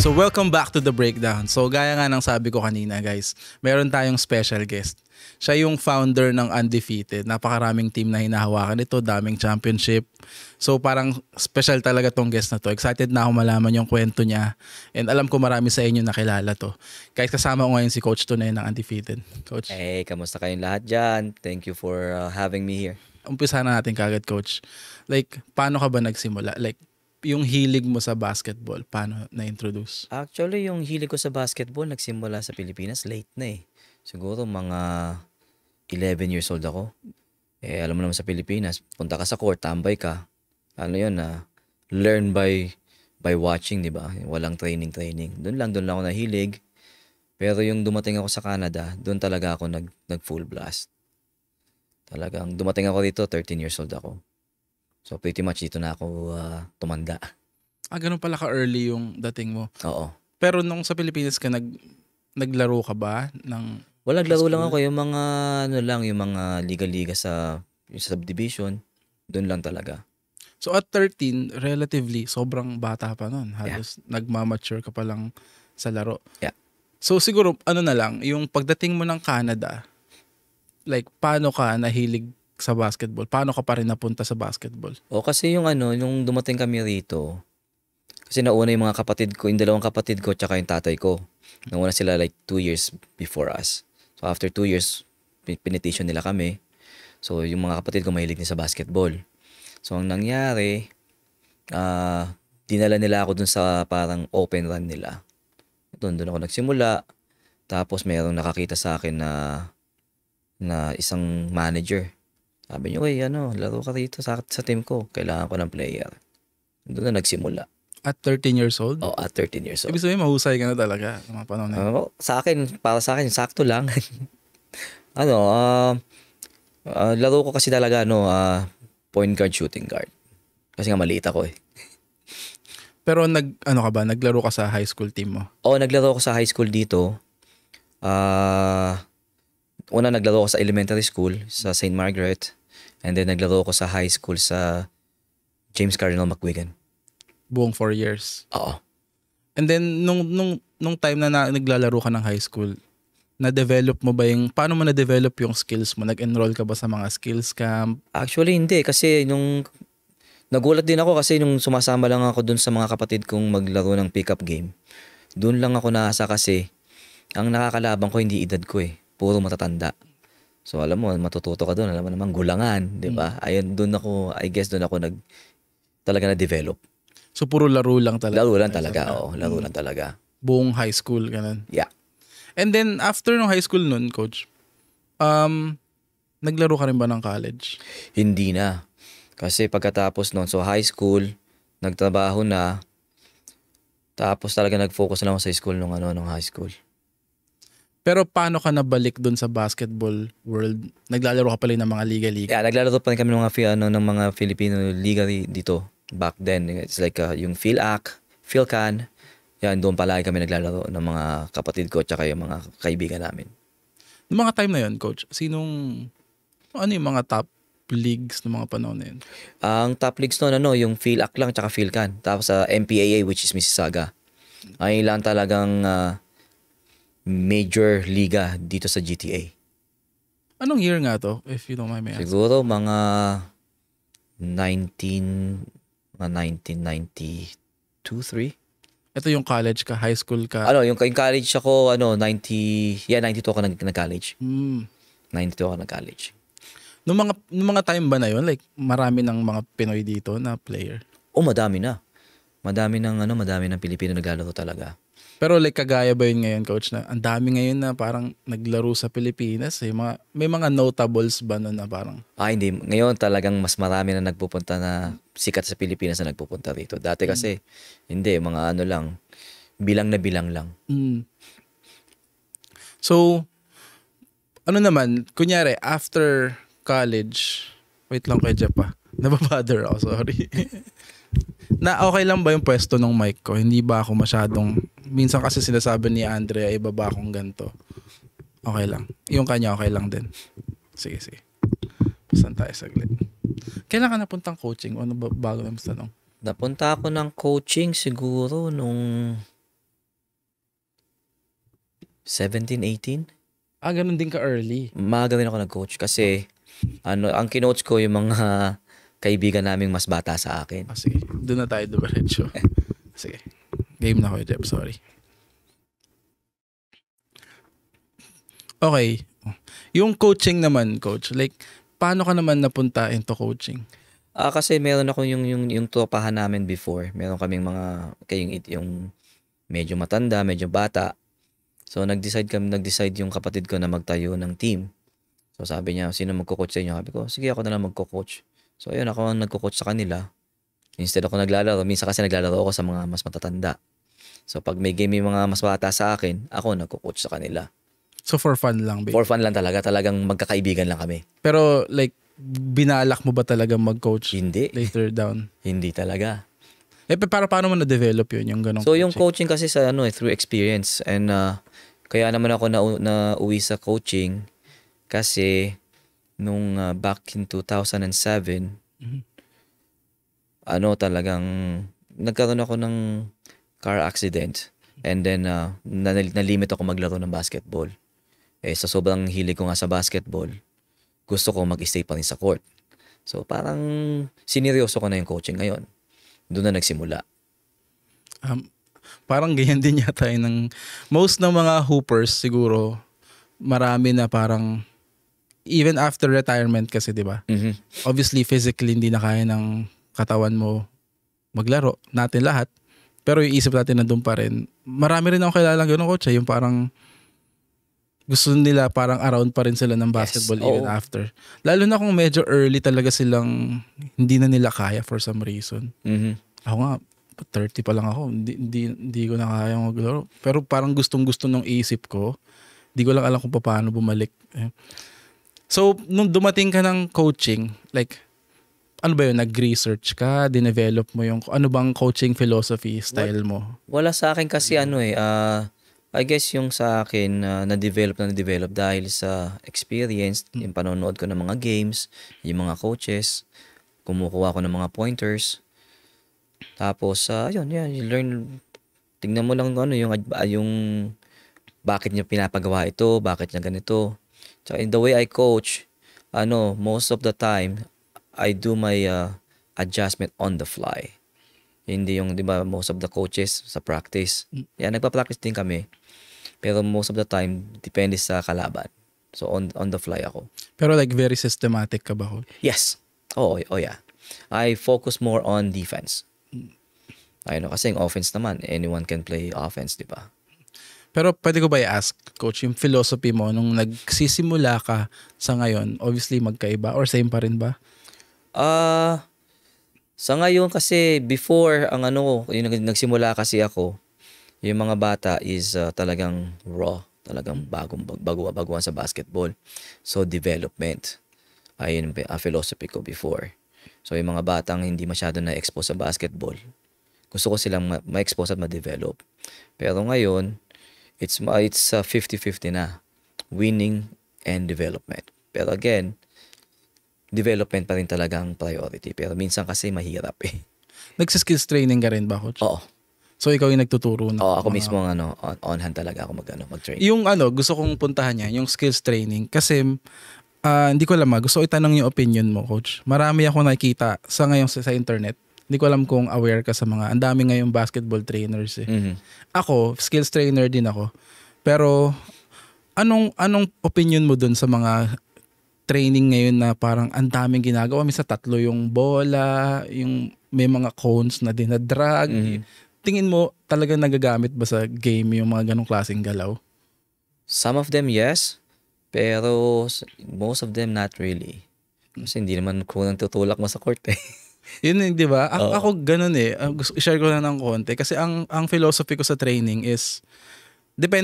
So welcome back to The Breakdown. So gaya nga ng sabi ko kanina guys, meron tayong special guest. Siya yung founder ng Undefeated. Napakaraming team na hinahawakan ito, daming championship. So parang special talaga tong guest na to. Excited na ako malaman yung kwento niya. And alam ko marami sa inyo nakilala to. Guys, kasama ko ngayon si Coach Tunay ng Undefeated. Coach. Hey, kamusta kayong lahat dyan? Thank you for having me here. Umpisa na natin kagad, Coach. Like, paano ka ba nagsimula? Like, yung hilig mo sa basketball, paano na-introduce? Actually, yung hilig ko sa basketball nagsimula sa Pilipinas late na eh. Siguro mga 11 years old ako. Eh, alam mo naman sa Pilipinas, punta ka sa court, tambay ka. Ano yun learn by watching, di ba? Walang training. Doon lang ako nahilig. Pero yung dumating ako sa Canada, doon talaga ako nag full blast. Talagang dumating ako dito, 13 years old ako. So pretty much dito na ako tumanda. Ganun pala ka-early yung dating mo. Oo. Pero nung sa Pilipinas ka, naglaro ka ba? Wala, naglaro lang ako. Yung mga, yung mga liga-liga sa yung subdivision, doon lang talaga. So at 13, relatively, sobrang bata pa nun. Halos nagmamature ka pa lang sa laro. Yeah. So siguro, na lang, yung pagdating mo ng Canada, like, paano ka nahilig sa basketball? Paano ka pa rin napunta sa basketball? O kasi yung yung dumating kami rito, kasi nauna yung mga kapatid ko, yung dalawang kapatid ko tsaka yung tatay ko. Nauna sila like 2 years before us. So after 2 years, pinetition nila kami. So yung mga kapatid ko mahilig din sa basketball. So ang nangyari, dinala nila ako dun sa parang open run nila. Doon ako nagsimula. Tapos mayroong nakakita sa akin na isang manager. Sabi niyo, laro ka rito sa team ko. Kailangan ko ng player. Doon na nagsimula. At 13 years old? Oh, at 13 years old. Ibig sabihin, mahusay ka na talaga sa mga panahon na yun. Para sa akin, sakto lang. Laro ko kasi talaga, point guard, shooting guard. Kasi nga maliit ako eh. Pero naglaro ka sa high school team mo? Oo, naglaro ko sa high school dito. Una, naglaro ko sa elementary school, sa St. Margaret. And then, naglaro ko sa high school sa James Cardinal McGuigan. Buong 4 years? Oo. And then, nung time na naglalaro ka ng high school, na-develop mo ba paano mo na-develop yung skills mo? Nag-enroll ka ba sa mga skills camp? Actually, hindi. Kasi nagulat din ako kasi nung sumasama lang ako dun sa mga kapatid kong maglaro ng pick-up game. Dun lang ako naasa kasi ang nakakalaban ko hindi edad ko eh. Puro matatanda. So alam mo, matututo ka doon. Alam mo naman, gulangan, di ba? Ayun, doon ako talaga na-develop. So puro laro lang talaga? Laro lang talaga, oo. Laro lang talaga. Buong high school, ganun? Yeah. And then, after ng high school nun, Coach, naglaro ka rin ba ng college? Hindi na. Kasi pagkatapos nun, so high school, nagtrabaho na, tapos talaga nag-focus na ako sa school nung high school. Pero paano ka nabalik dun sa basketball world? Naglalaro ka pala ng mga liga-liga? Yeah, naglalaro pa rin kami ng mga Filipino liga dito back then. It's like yung PhilAc, PhilCan. Yan, doon palagi kami naglalaro ng mga kapatid ko at yung mga kaibigan namin. Noong mga time na yun, Coach, ano yung mga top leagues ng mga panahon na yun? Ang top leagues noon, yung PhilAc lang at PhilCan. Tapos sa MPAA, which is Mississauga. Ay lang talagang major liga dito sa GTA. Anong year nga to, if you don't mind me asking? Siguro mga 1992, 3? Ito yung college ka, high school ka? Yung college ako, 92 ako nag-college. 92 ako nag-college. Nung mga time ba na yun, like marami ng mga Pinoy dito na player? Madami na. Madami ng Pilipino naglalaro talaga. Pero like kagaya ba yun ngayon, Coach, na ang dami ngayon na parang naglaro sa Pilipinas? May mga notables ba na parang? Hindi. Ngayon talagang mas marami na nagpupunta na sikat sa Pilipinas na nagpupunta rito. Dati kasi, hindi. Mga bilang na bilang lang. So, naman, kunyari, after college, wait lang kay Jeff pa. Nababother ako, sorry. Na okay lang ba yung pwesto ng mic ko? Hindi ba ako masyadong, minsan kasi sinasabi ni Andrea, ibaba akong ganito. Okay lang. Yung kanya okay lang din. Sige. Pasan tayo saglit. Kailan ka napuntang coaching? Ano ba bago na tanong? Napunta ako ng coaching siguro nung 17, 18. Ganun din ka-early. Maaga rin ako nag-coach kasi ang kinoach ko yung mga kaibigan naming mas bata sa akin. Sige, doon na tayo dumiretso. Sige, game na ko, Jeb, sorry. Okay. Yung coaching naman, coach, like, paano ka naman napunta into coaching? Kasi meron ako yung tropahan namin before. Meron kaming mga, yung medyo matanda, medyo bata. So, nag-decide yung kapatid ko na magtayo ng team. So, sabi niya, sino magko-coach sa inyo? Sabi ko, sige, ako na lang magko-coach. So, ayun, ako ang nagko-coach sa kanila. Instead ako naglalaro, minsan kasi naglalaro ako sa mga mas matatanda. So, pag may game yung mga mas bata sa akin, ako nagko-coach sa kanila. So, for fun lang, babe? For fun lang talaga. Talagang magkakaibigan lang kami. Pero, like, binalak mo ba talaga mag-coach? Hindi. Later down? Hindi talaga. Paano mo na-develop yun, yung ganong So, yung coaching kasi sa through experience. And kaya naman ako na uwi sa coaching kasi nung back in 2007, talagang nagkaroon ako ng car accident. And then, nalimit ako maglaro ng basketball. Sa sobrang hilig ko nga sa basketball, gusto ko mag-stay pa rin sa court. So, parang sineryoso ko na yung coaching ngayon. Doon na nagsimula. Parang ganyan din yata ng most ng mga hoopers siguro, marami na parang even after retirement kasi, di ba? Mm-hmm. Obviously, physically, hindi na kaya ng katawan mo maglaro. Natin lahat. Pero yung isip natin nandun pa rin. Marami rin ako kilala ganun, coach. Yung parang gusto nila parang around pa rin sila ng basketball even after. Lalo na kung medyo early talaga silang hindi na nila kaya for some reason. Mm-hmm. Ako nga, 30 pa lang ako. Hindi ko na kaya maglaro. Pero parang gustong-gusto ng isip ko. Hindi ko lang alam kung paano bumalik. So, nung dumating ka ng coaching, like, ano ba yun? Nag-research ka? Dinevelop mo yung, ano bang coaching philosophy style mo? Wala sa akin kasi I guess yung sa akin na-develop dahil sa experience, yung panonood ko ng mga games, yung mga coaches, kumukuha ko ng mga pointers. Tapos, you learn, tingnan mo lang yung bakit niya pinapagawa ito, bakit niya ganito. So, in the way I coach, most of the time, I do my adjustment on the fly. Hindi yung, di ba, most of the coaches sa practice. Nagpa-practice din kami. Pero most of the time, depende sa kalaban. So, on the fly ako. Pero like very systematic ka ba? Yes. Oh yeah. I focus more on defense. Kasi yung offense naman, anyone can play offense, di ba? Pero pwede ko ba i-ask, coach, yung philosophy mo nung nagsisimula ka sa ngayon, obviously magkaiba or same pa rin ba? Sa ngayon kasi before yung nagsimula kasi ako, yung mga bata is talagang raw, talagang baguhan sa basketball. So development, ayun ang philosophy ko before. So yung mga batang hindi masyado na-expose sa basketball, gusto ko silang ma-expose at ma-develop. Pero ngayon, it's 50-50 na, winning and development. Pero again, development pa rin talaga ang priority. Pero minsan kasi mahirap Nagsiskills training ka rin ba, coach? Oo. So ikaw yung nagtuturo na? Oo, ako mismo on hand talaga ako mag-train. Yung gusto kong puntahan niya, yung skills training. Kasi hindi ko alam, gusto ko itanong yung opinion mo, coach. Marami ako nakikita sa ngayon sa internet. Hindi ko alam kung aware ka sa mga, ang dami ngayong basketball trainers Mm-hmm. Ako, skills trainer din ako. Pero anong opinion mo dun sa mga training ngayon na parang ang daming ginagawa? Minsan 3 yung bola, yung may mga cones na dinadrag. Mm-hmm. Tingin mo talagang nagagamit ba sa game yung mga ganong klaseng galaw? Some of them, yes. Pero most of them, not really. Kasi hindi naman kunang tutulak mo sa court Yun, di ba? Ako ganun gusto i-share ko na ng konti. Kasi ang philosophy ko sa training is,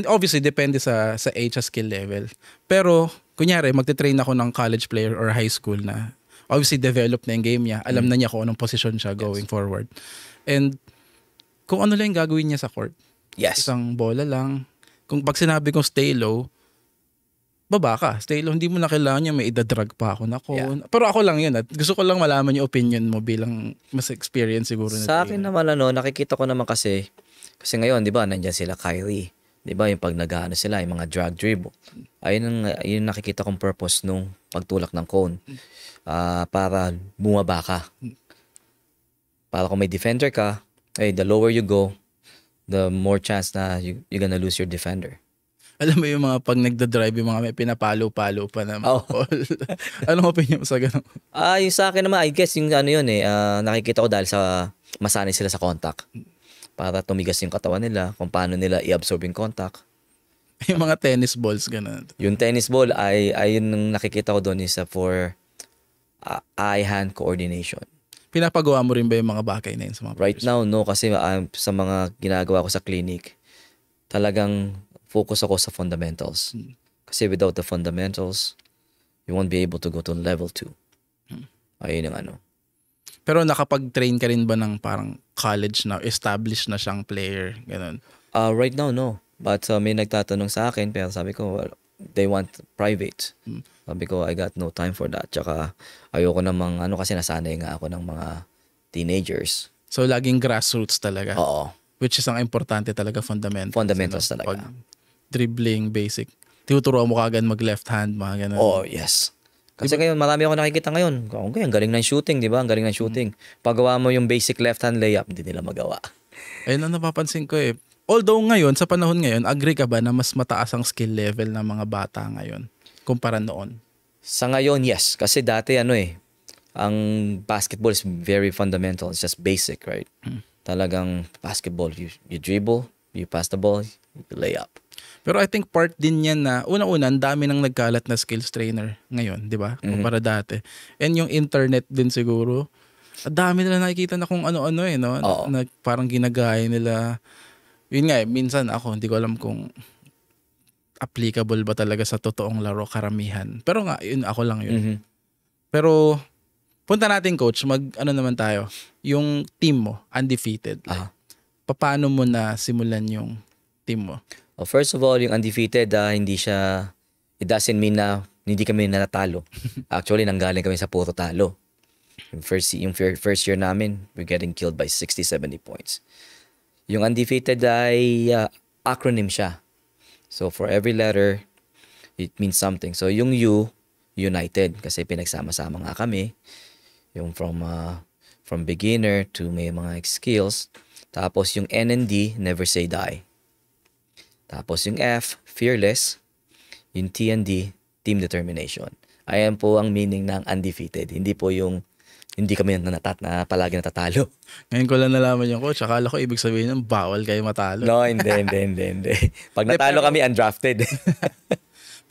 obviously, depende sa age at skill level. Pero, kunyari, magte-train ako ng college player or high school na, obviously, develop na yung game niya. Alam na niya kung anong position siya going forward. And, kung ano lang yung gagawin niya sa court. Yes. Isang bola lang. Kung pag sinabi kong stay low, baba ka. Stay low. Hindi mo na kailangan niya may idadrag pa ako na cone. Pero ako lang yun. At gusto ko lang malaman yung opinion mo bilang mas experience siguro. Sa akin naman nakikita ko naman kasi ngayon, di ba, nandyan sila Kyrie. 'Di ba yung pag nag-aano sila, yung mga drag dribble. Ayun ang nakikita kong purpose nung pagtulak ng cone. Para bumaba ka. Para kung may defender ka, the lower you go, the more chance na you're gonna lose your defender. Alam mo yung mga pag nagda-drive, yung mga may pinapalo-palo pa na mga call. Anong opinion mo sa ganun? Yung sa akin naman, I guess yung ano yun nakikita ko dahil sa masanay sila sa contact. Para tumigas yung katawan nila, kung paano nila i-absorb yung contact. Yung mga tennis balls, ganun. Yung tennis ball, yun yung nakikita ko doon is for eye-hand coordination. Pinapagawa mo rin ba yung mga bagay na yun sa mga Right now, no. Kasi sa mga ginagawa ko sa clinic, talagang focus ako sa fundamentals. Kasi without the fundamentals, you won't be able to go to level 2. Ayun yung ano. Pero nakapag-train ka rin ba ng parang college na, established na siyang player? Ganun. Right now, no. But may nagtatanong sa akin, pero sabi ko, they want private. Sabi ko, I got no time for that. Tsaka ayoko namang, kasi nasanay nga ako ng mga teenagers. So, laging grassroots talaga? Oo. Which is ang importante talaga, fundamentals. Fundamentals talaga. Pag dribbling, basic. Tinuturuan mo kagad mag-left hand, mga ganun. Oh, yes. Kasi ngayon, marami ako nakikita ngayon. Okay, ang galing ng shooting, di ba? Ang galing ng shooting. Paggawa mo yung basic left-hand layup, hindi nila magawa. Ayun ang napapansin ko eh. Although ngayon, sa panahon ngayon, agree ka ba na mas mataas ang skill level ng mga bata ngayon kumpara noon? Sa ngayon, yes. Kasi dati ang basketball is very fundamental. It's just basic, right? Talagang basketball, you dribble, you pass the ball, you lay up. Pero I think part din yan na, unang-una, ang dami nang nagkalat na skills trainer ngayon, di ba? Kumpara dati. And yung internet din siguro, ang dami nila nakikita na kung ano-ano no? Na parang ginagaya nila. Yun nga minsan ako, hindi ko alam kung applicable ba talaga sa totoong laro karamihan. Pero nga, yun, ako lang yun. Pero, punta natin coach, naman tayo. Yung team mo, undefeated. Paano mo na simulan yung team mo? Well, first of all, yung undefeated, it doesn't mean na hindi kami natalo. Actually, nanggaling kami sa puro talo. Yung first year namin, we're getting killed by 60-70 points. Yung undefeated ay acronym siya. So, for every letter, it means something. So, yung U, United, kasi pinagsama-sama nga kami. Yung from beginner to may mga skills. Tapos yung N and D, never say die. Tapos yung F, fearless. Yung T and D, team determination. Ayan po ang meaning ng undefeated. Hindi po yung hindi kami na palagi natatalo. Ngayon ko lang nalaman yung coach. Akala ko ibig sabihin ng bawal kayo matalo. No, hindi. Pag natalo kami, undrafted.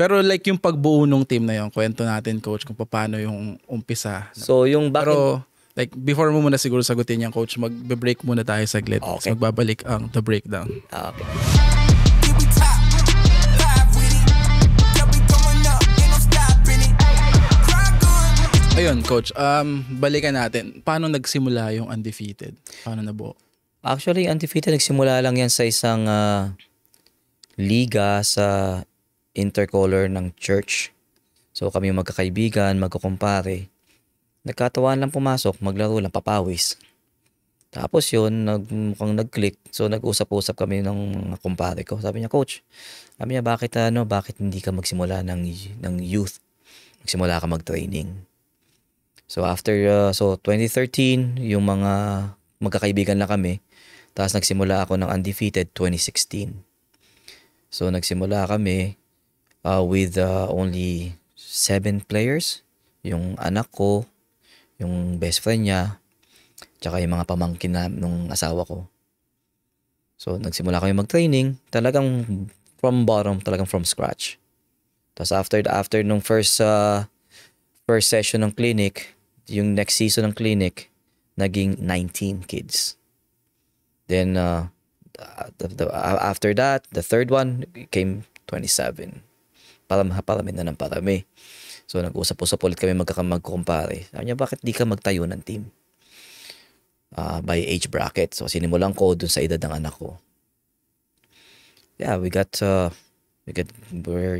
Pero like yung pagbuo ng team na yun, kwento natin coach kung paano yung umpisa. So yung Pero like before mo muna siguro sagutin yung coach, magbe-break muna tayo saglit. Okay. So magbabalik ang The Breakdown. Okay. Ayun, coach. Balikan natin. Paano nagsimula yung undefeated? Paano nabuo? Actually, undefeated nagsimula lang yan sa isang liga sa intercolor ng church. So kami magkakaibigan, magkukumpare. Nagkatawaan lang pumasok, maglaro lang, papawis. Tapos yun, mukhang nag-click. So nag-usap-usap kami ng mga kumpare ko. Sabi niya, coach, bakit hindi ka magsimula ng youth? Magsimula ka mag-training. So after 2013, yung mga magkakaibigan na kami. Tapos nagsimula ako ng undefeated 2016. So nagsimula kami with only 7 players. Yung anak ko, yung best friend niya, tsaka yung mga pamangkin na nung asawa ko. So nagsimula kami mag-training, talagang from bottom, talagang from scratch. Tapos after nung first session ng clinic, yung next season ng clinic, naging 19 kids. Then after that, the third one became 27. Parami na ng parami. So nag-usap-usap ulit kami magkukumpare. Sabi niya, bakit di ka magtayo ng team? By age bracket. So sinimulan ko dun sa edad ng anak ko. Yeah, we're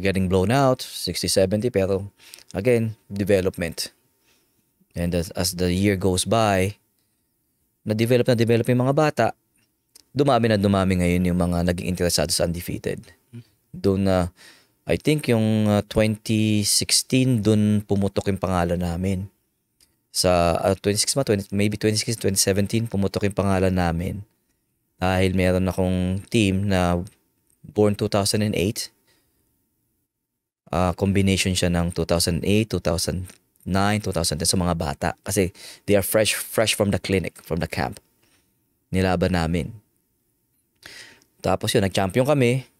getting blown out, 60-70, pero again, development. And as the year goes by, na-develop yung mga bata. dumami na dumami ngayon yung mga naging interesado sa undefeated. Doon na, I think yung 2016, doon pumutok yung pangalan namin. Sa 26 ba, maybe 2016, 2017, pumutok yung pangalan namin. Dahil meron akong team na born 2008. Combination siya ng 2008, 2009, 2010 sa mga bata. Kasi they are fresh from the clinic, from the camp. Nilaban namin. Tapos yun, nag-champion kami.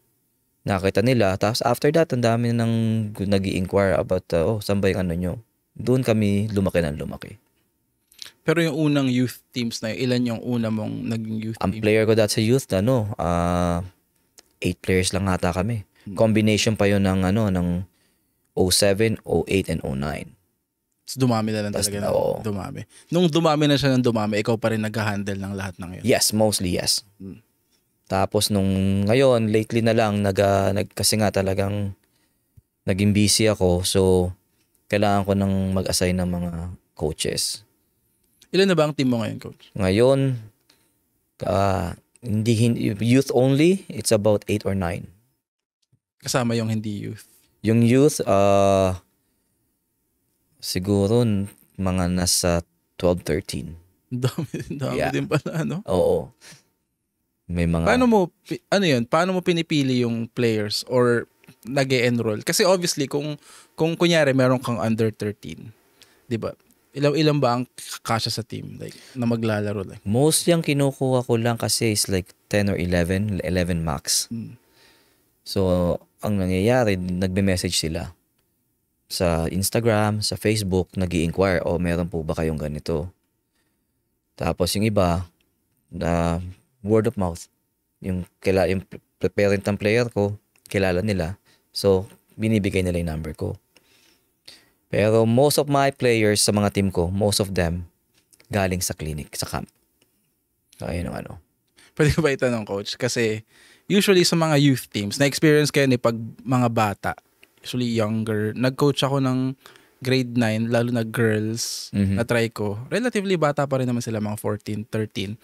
Nakita nila. Tapos after that, ang dami nang nag-i-inquire about, saan ba yung ano nyo? Doon kami lumaki ng lumaki. Pero yung unang youth teams na yun, ilan yung una mong naging youth Ang team? player ko dati sa youth, 8 players lang ata kami. Combination pa yun ng 07, 08, and 09. So, dumami na lang talaga na dumami. Nung dumami na siya ng dumami, ikaw pa rin nag-handle ng lahat ng yun? Yes, mostly yes. Tapos nung ngayon, lately na lang, kasi nga talagang naging busy ako. So, kailangan ko nang mag-assign ng mga coaches. Ilan na ba ang team mo ngayon, coach? Ngayon, youth only, it's about 8 or 9. Kasama yung hindi youth? Yung youth, siguro mga nasa 12, 13. Dami din pala, no? Oo. May mga... Paano mo pinipili yung players or nag-e-enroll? Kasi obviously, kung kunyari meron kang under 13, di ba? Ilang ba ang kasya sa team like na maglalaro like? Most yung kinukuha ko lang kasi is like 10 or 11 max. So, ang nangyayari, nagbe-message sila sa Instagram, sa Facebook, nag-i-inquire, meron po ba kayong ganito? Tapos yung iba, word of mouth. Yung parent ng player ko, kilala nila. So, binibigay nila yung number ko. Pero most of my players sa mga team ko, most of them, galing sa clinic, sa camp. So, ayun ang ano. Pwede ko ba itanong, coach? Kasi usually sa mga youth teams, na-experience kayo ni pag mga bata, usually younger, nag-coach ako ng grade 9, lalo na girls, na-try ko. Relatively bata pa rin naman sila, mga 14, 13.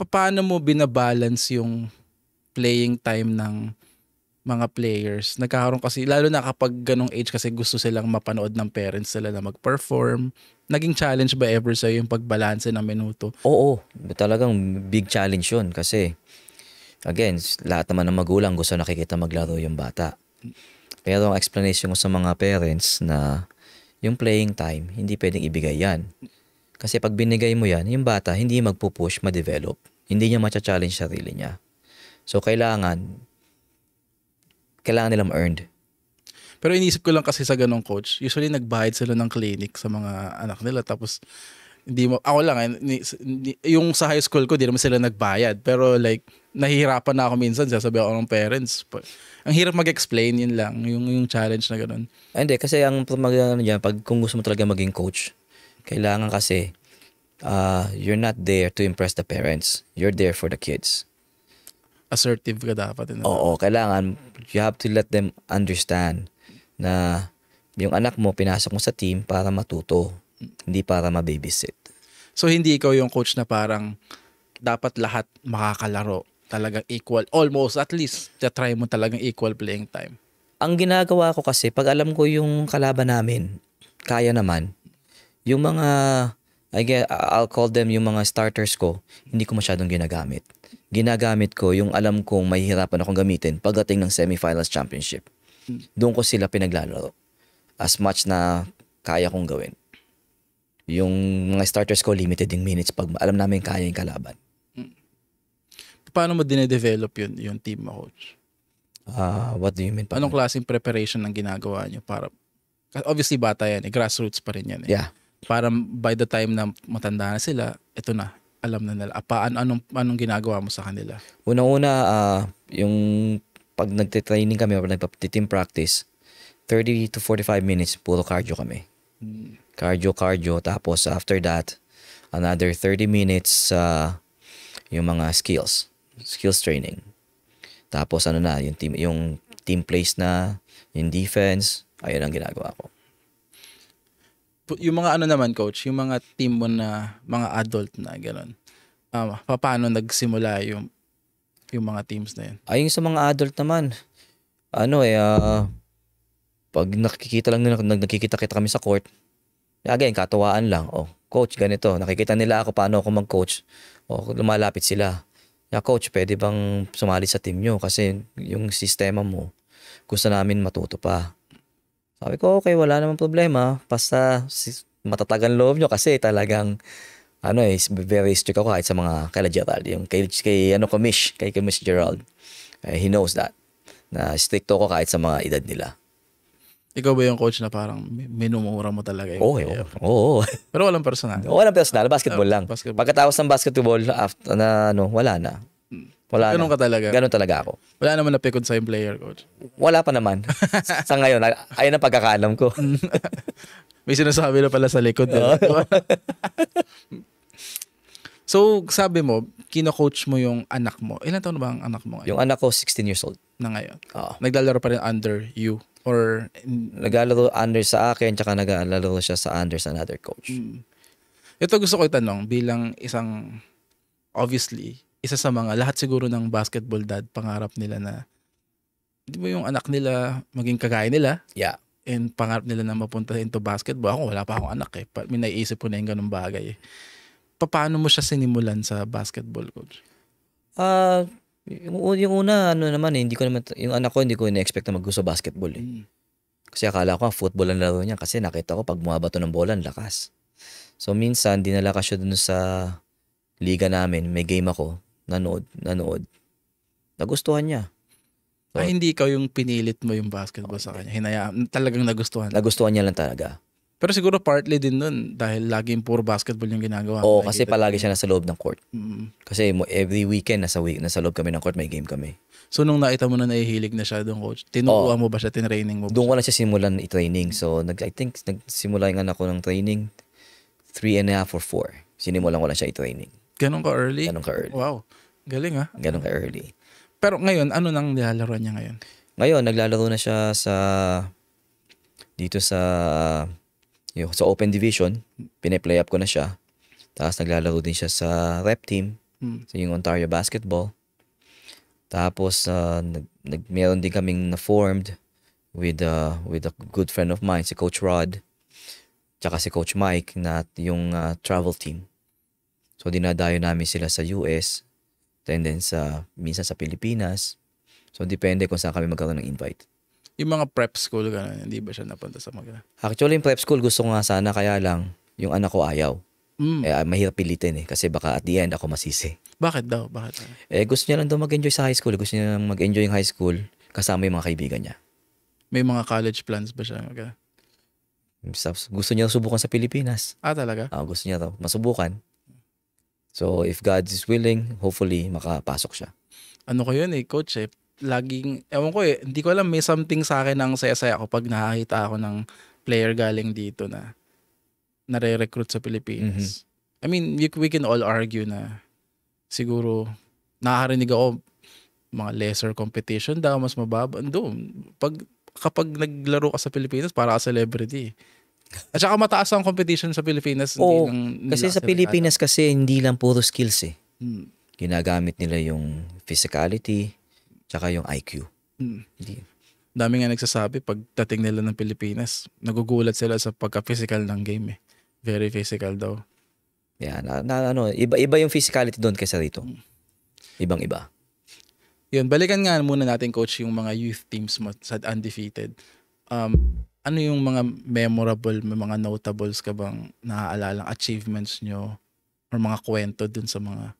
Paano mo binabalance yung playing time ng mga players? Nagkakaroon kasi, lalo na kapag ganong age kasi gusto silang mapanood ng parents sila na mag-perform. Naging challenge ba ever sa'yo yung pagbalanse ng minuto? Oo, talagang big challenge yun kasi again, lahat naman ng magulang gusto nakikita maglaro yung bata. Pero ang explanation ko sa mga parents na yung playing time, hindi pwedeng ibigay yan. Kasi pag binigay mo yan, yung bata hindi magpupush, ma-develop. Hindi niya matcha-challenge sarili niya. So kailangan nilang earned. Pero inisip ko lang kasi sa ganong coach, usually nagbayad sila ng clinic sa mga anak nila tapos ako lang yung sa high school ko di naman sila nagbayad pero like nahihirapan na ako minsan sasabi ako ng parents. Ang hirap mag-explain yun lang yung challenge na ganun. Hindi kasi ang kung gusto mo talaga maging coach, kailangan kasi you're not there to impress the parents. You're there for the kids. Assertive ka dapat. Oo, kailangan you have to let them understand na yung anak mo pinasok mo sa team para matuto, hindi para ma-babysit. So hindi ikaw yung coach na parang dapat lahat makakalaro, talagang equal, almost at least try mo talagang equal playing time. Ang ginagawa ko kasi pag alam ko yung kalaban namin, kaya naman, yung mga I'll call them yung mga starters ko, hindi ko masyadong ginagamit. Ginagamit ko yung alam kong mahihirapan akong gamitin pagdating ng semifinals championship. Doon ko sila pinaglalaro. As much na kaya kong gawin. Yung mga starters ko, limited yung minutes pag alam namin kaya yung kalaban. Paano mo dinedevelop yung team mo, coach? What do you mean? Anong klaseng preparation ang ginagawa nyo? Para, obviously bata yan, grassroots pa rin yan. Yeah. Para by the time na matanda na sila, ito na, alam na nila. Anong ginagawa mo sa kanila? Una-una, yung pag nagte-training kami o nagpa-team practice, 30 to 45 minutes, puro cardio kami. Cardio. Tapos after that, another 30 minutes yung mga skills training. Tapos yung team plays na, yung defense, ayun ang ginagawa ko. Yung mga naman, coach, yung mga team mo na, mga adult na, gano'n. paano nagsimula yung mga teams na yun? Ayun sa mga adult naman, pag nakikita lang nila, nagkikita-kita kami sa court, again, katuwaan lang. Oh, coach, ganito. Nakikita nila ako paano ako mag-coach. O, lumalapit sila. Coach, pwede bang sumali sa team nyo? Kasi yung sistema mo, gusto namin matuto pa. Sabi ko, okay, wala namang problema. Basta matatagan loob nyo kasi talagang, very strict ako kahit sa mga kay Gerald. Yung kay Mish Gerald. He knows that. Na stricto ako kahit sa mga edad nila. Ikaw ba yung coach na parang minumura mo talaga yung player? Oo. Pero walang personal. Walang personal, basketball lang. Basketball. Pagkatapos ng basketball, after wala na. Wala Ganun na. ka talaga? Ganun talaga ako. Wala naman napikon sa yung player, coach? Wala pa naman. Sa ngayon, ayun ang pagkakaalam ko. May sinasabi na pala sa likod. So, sabi mo, kino-coach mo yung anak mo. Ilan taon na ba ang anak mo ngayon? Yung anak ko, 16 years old. Na ngayon? Oo. Naglalaro pa rin under you? Or Naglalaro under sa akin, tsaka naglalaro siya sa under sa another coach. Ito gusto ko itanong bilang isang, obviously, isa sa mga, lahat siguro ng basketball dad, pangarap nila na, di ba yung anak nila maging kagaya nila? Yeah. And pangarap nila na mapunta into basketball. Ako, wala pa akong anak eh. May naiisip ko na yung ganung bagay eh. Paano mo siya sinimulan sa basketball, coach? Yung una, yung anak ko, hindi ko na-expect na maggusto basketball eh. Kasi akala ko football ang laro niya kasi nakita ko pag bumabato ng bola, ang lakas. So minsan, dinala ka siya dun sa liga namin, may game ako, nanood. Nagustuhan niya. So, hindi ikaw yung pinilit mo yung basketball sa kanya. Hinayaan, talagang nagustuhan. Nagustuhan niya lang talaga. Pero siguro partly din nun dahil laging puro basketball yung ginagawa. Oo, kasi palagi siya nasa loob ng court. Kasi every weekend nasa loob kami ng court, may game kami. So nung nakita mo na nahihilig na siya doon, coach, tinuruan mo ba siya, tinraining mo ba? Doon ko lang siya simulan i-training. So I think nagsimula yung anak ko ng training 3.5 or 4. Sinimulan ko lang siya i-training. Ganun ka early? Ganun ka early. Wow, galing ha? Ganun ka early. Pero ngayon, ano nang nilalaro niya ngayon? Ngayon, naglalaro na siya dito sa Open Division. Pine-play up ko na siya. Tapos naglalaro din siya sa rep team. So yung Ontario Basketball. Tapos meron din kaming na-formed with a good friend of mine, si Coach Rod. Tsaka si Coach Mike na yung travel team. So dinadayo namin sila sa US. And then minsan sa Pilipinas. So depende kung saan kami magkaroon ng invite. Yung mga prep school, gano'n, hindi ba siya napunta sa mga? Actually, yung prep school gusto ko nga sana, kaya lang yung anak ko ayaw. Mahirap pilitin eh. Kasi baka at the end ako masisi. Bakit daw? Bakit? Gusto niya lang daw mag-enjoy sa high school. Gusto niya lang mag-enjoy yung high school kasama yung mga kaibigan niya. May mga college plans ba siya? Gusto niya subukan sa Pilipinas. Talaga? Gusto niya daw masubukan. So, if God is willing, hopefully, makapasok siya. Ano ko yun coach eh. Laging, ewan ko hindi ko alam, may something sa akin ang saya-saya ako pag nakakita ako ng player galing dito na nare-recruit sa Pilipinas. I mean, we can all argue na siguro nakakarinig ako mga lesser competition daw, mas mababa. Doon, kapag naglaro ka sa Pilipinas, para ka celebrity. At saka mataas ang competition sa Pilipinas. Oo, kasi sa Pilipinas kasi hindi lang puro skills eh. Ginagamit nila yung physicality, tsaka yung IQ. Dami nga nagsasabi, pag dating nila ng Pilipinas, nagugulat sila sa pagka-physical ng game eh. Very physical daw. Yeah, iba yung physicality doon kaysa rito. Ibang-iba. Yun, balikan nga muna natin, coach, yung mga youth teams mo sa Undefeated. Ano yung mga memorable, may mga notables ka bang naaalala, achievements nyo or mga kwento dun sa mga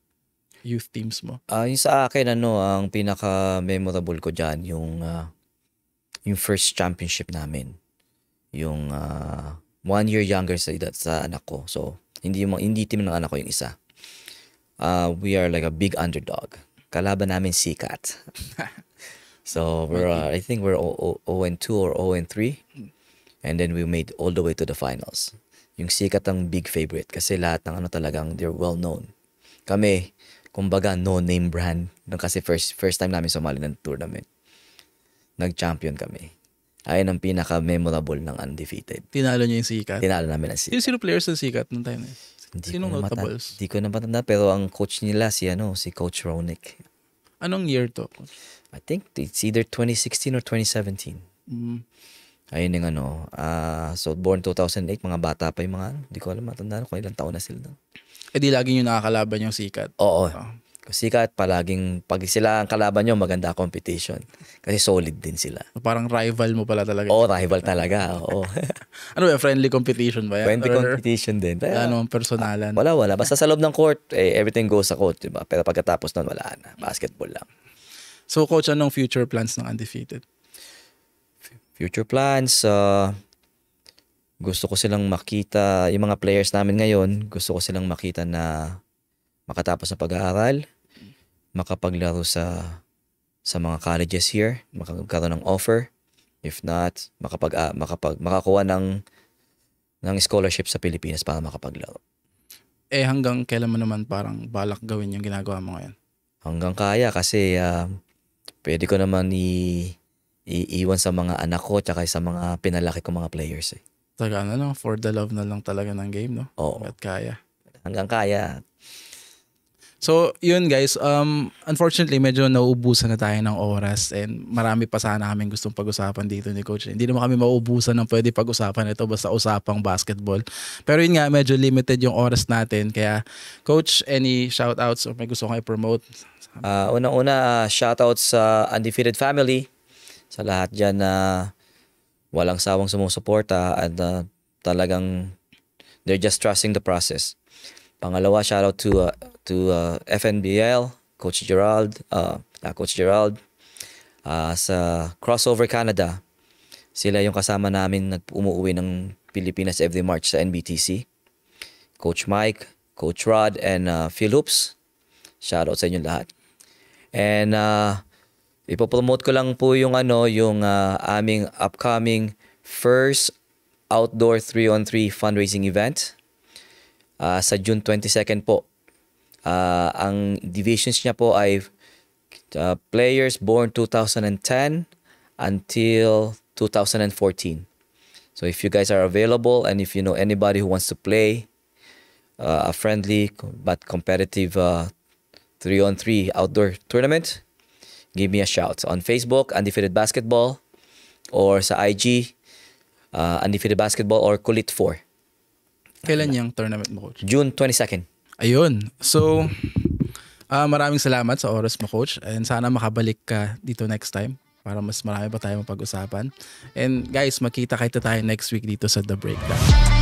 youth teams mo? Yung sa akin, ang pinaka-memorable ko dyan, yung first championship namin. Yung 1 year younger sa anak ko. So, hindi team ng anak ko yung isa. We are like a big underdog. Kalaban namin sikat. So, I think we're 0-2 or 0-3. And then we made all the way to the finals. Yung sikat ang big favorite kasi lahat ng talagang they're well known. Kami, kumbaga no-name brand. Kasi first time namin sumali ng tournament. Nag-champion kami. Ayun ang pinaka-memorable ng Undefeated. Tinalo niyo yung sikat? Tinalo namin ang sikat. Sino players ng sikat nung time na yun? Sinong notables? Hindi ko na matanda, pero ang coach nila si Coach Ronick. Anong year to? I think it's either 2016 or 2017. Ayun yung so born 2008, mga bata pa yung mga hindi ko alam matandaan kung ilang taon na sila. Eh di laging yung nakakalaban yung sikat. Oo. Sikat palaging, pag sila ang kalaban nyo, maganda competition. Kasi solid din sila. Parang rival mo pala talaga. Oo, rival talaga. Oo. Ano ba, friendly competition ba yan? Friendly competition din. Ano ang personalan? Wala. Basta sa loob ng court, everything goes sa court, diba? Pero pagkatapos nun, wala na. Basketball lang. So coach, anong future plans ng Undefeated? Future plans, gusto ko silang makita, yung mga players namin ngayon, gusto ko silang makita na makatapos ng pag-aaral, makapaglaro sa mga colleges here, makakaroon ng offer. If not, makakuha ng scholarship sa Pilipinas para makapaglaro. Eh hanggang kailan mo naman parang balak gawin yung ginagawa mo ngayon? Hanggang kaya kasi pwede ko naman iiwan sa mga anak ko tsaka sa mga pinalaki ko mga players. Taga lang, for the love na lang talaga ng game, no? Oo. At kaya. Hanggang kaya. So, yun guys, unfortunately medyo nauubusan na tayo ng oras and marami pa sana kaming gustong pag-usapan dito ni Coach. Hindi naman kami mauubusan ng pwede pag-usapan ito basta usapang basketball. Pero yun nga, medyo limited yung oras natin. Kaya Coach, any shoutouts or may gusto kang i-promote? Unang-una, shoutouts sa Undefeated family. Sa lahat dyan na walang sawang sumusuporta at talagang they're just trusting the process. Pangalawa, shoutout to FNBL, Coach Gerald, sa Crossover Canada. Sila yung kasama namin umuwi ng Pilipinas every March sa NBTC. Coach Mike, Coach Rod, and Phil Hoops. Shoutout sa inyo lahat. And ipopromote ko lang po yung aming upcoming first outdoor 3-on-3 fundraising event sa June 22nd po. Ang divisions niya po ay players born 2010 until 2014. So if you guys are available and if you know anybody who wants to play a friendly but competitive 3-on-3 outdoor tournament, give me a shout on Facebook, Undefeated Basketball, or sa IG, Undefeated Basketball or Kulit 4. Kailan yung tournament mo, Coach? June 22nd. Ayun. So, maraming salamat sa oras mo, Coach. And sana makabalik ka dito next time para mas marami pa tayo mapag-usapan. And guys, makita tayo next week dito sa The Breakdown.